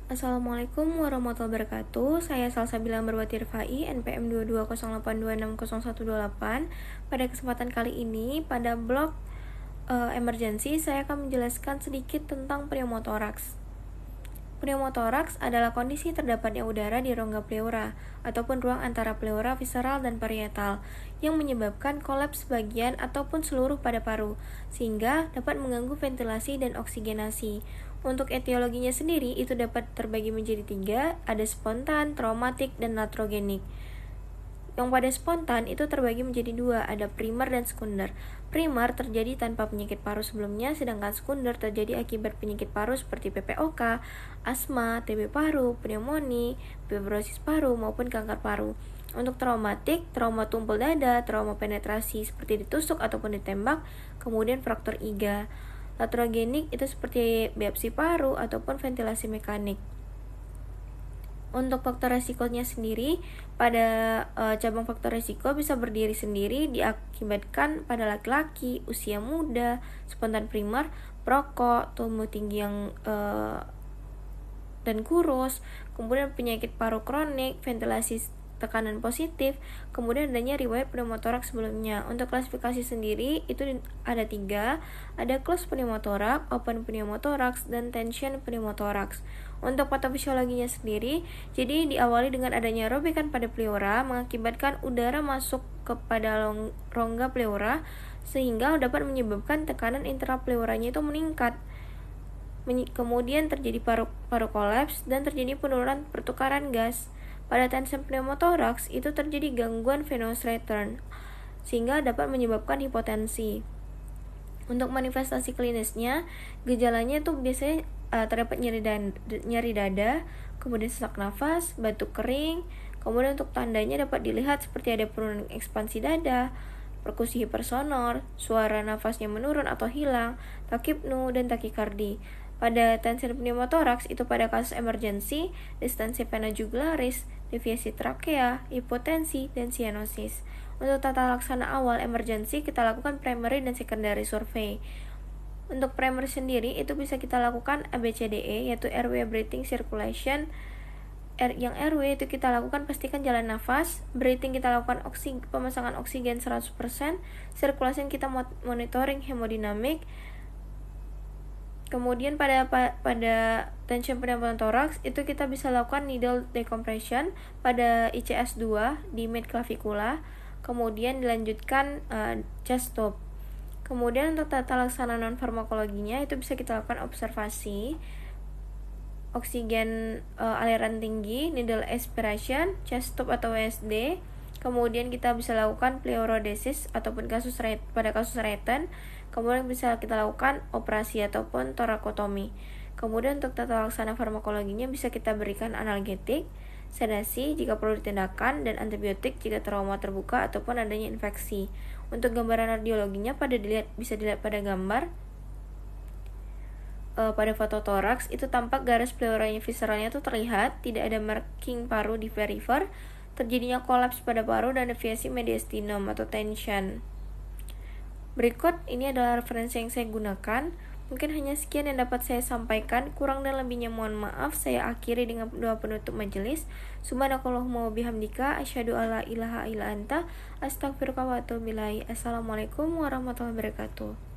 Assalamualaikum warahmatullahi wabarakatuh. Saya Salsabila Ambarwati Rifai, NPM 2208260128. Pada kesempatan kali ini, pada blog emergency, saya akan menjelaskan sedikit tentang pneumotoraks. Pneumotoraks adalah kondisi terdapatnya udara di rongga pleura ataupun ruang antara pleura visceral dan parietal yang menyebabkan kolaps bagian ataupun seluruh pada paru, sehingga dapat mengganggu ventilasi dan oksigenasi. Untuk etiologinya sendiri itu dapat terbagi menjadi 3, ada spontan, traumatik, dan latrogenik. Yang pada spontan itu terbagi menjadi 2, ada primer dan sekunder. Primer terjadi tanpa penyakit paru sebelumnya, sedangkan sekunder terjadi akibat penyakit paru seperti PPOK, asma, TB paru, pneumonia, fibrosis paru, maupun kanker paru. Untuk traumatik, trauma tumpul dada, trauma penetrasi seperti ditusuk ataupun ditembak, kemudian fraktur iga. Latrogenik itu seperti biopsi paru ataupun ventilasi mekanik. Untuk faktor resikonya sendiri, pada cabang faktor resiko bisa berdiri sendiri diakibatkan pada laki-laki, usia muda, spontan primer, perokok, tumbuh tinggi yang dan kurus, kemudian penyakit paru kronik, ventilasi tekanan positif, kemudian adanya riwayat pneumotoraks sebelumnya. Untuk klasifikasi sendiri itu ada 3, ada closed pneumotoraks, open pneumotoraks, dan tension pneumotoraks. Untuk patofisiologinya sendiri, jadi diawali dengan adanya robekan pada pleura mengakibatkan udara masuk kepada rongga pleura sehingga dapat menyebabkan tekanan intrapleuranya itu meningkat. Kemudian terjadi paru kolaps dan terjadi penurunan pertukaran gas. Pada tension pneumotoraks itu terjadi gangguan venous return sehingga dapat menyebabkan hipotensi. Untuk manifestasi klinisnya, gejalanya itu biasanya terdapat nyeri dada, kemudian sesak nafas, batuk kering. Kemudian untuk tandanya dapat dilihat seperti ada penurunan ekspansi dada, perkusi hipersonor, suara nafasnya menurun atau hilang, takipnu, dan takikardi. Pada tension pneumotoraks itu pada kasus emergensi, distensi vena jugularis, deviasi trakea, hipotensi, dan sianosis. Untuk tata laksana awal emergensi kita lakukan primary dan secondary survey. Untuk primary sendiri itu bisa kita lakukan ABCDE, yaitu airway breathing circulation. Yang airway itu kita lakukan pastikan jalan nafas, breathing kita lakukan pemasangan oksigen 100%, circulation kita monitoring hemodinamik. Kemudian pada tension pneumotoraks itu kita bisa lakukan needle decompression pada ICS 2 di mid clavicula, kemudian dilanjutkan chest tube. Kemudian untuk tata laksana non farmakologinya itu bisa kita lakukan observasi, oksigen aliran tinggi, needle aspiration, chest tube atau WSD. Kemudian kita bisa lakukan pleurodesis ataupun pada kasus Reten. Kemudian bisa kita lakukan operasi ataupun torakotomi. Kemudian untuk tata laksana farmakologinya bisa kita berikan analgetik, sedasi jika perlu ditindakan, dan antibiotik jika trauma terbuka ataupun adanya infeksi. Untuk gambaran radiologinya bisa dilihat pada gambar. Pada foto toraks itu tampak garis pleuranya visceralnya itu terlihat, tidak ada marking paru di perifer, terjadinya kolaps pada paru dan deviasi mediastinum atau tension. Berikut ini adalah referensi yang saya gunakan. Mungkin hanya sekian yang dapat saya sampaikan. Kurang dan lebihnya mohon maaf. Saya akhiri dengan doa penutup majelis. Subhanakallahumma wa bihamdika asyhadu alla ilaha illa anta astaghfiruka wa atubu ilaik. Assalamualaikum warahmatullahi wabarakatuh.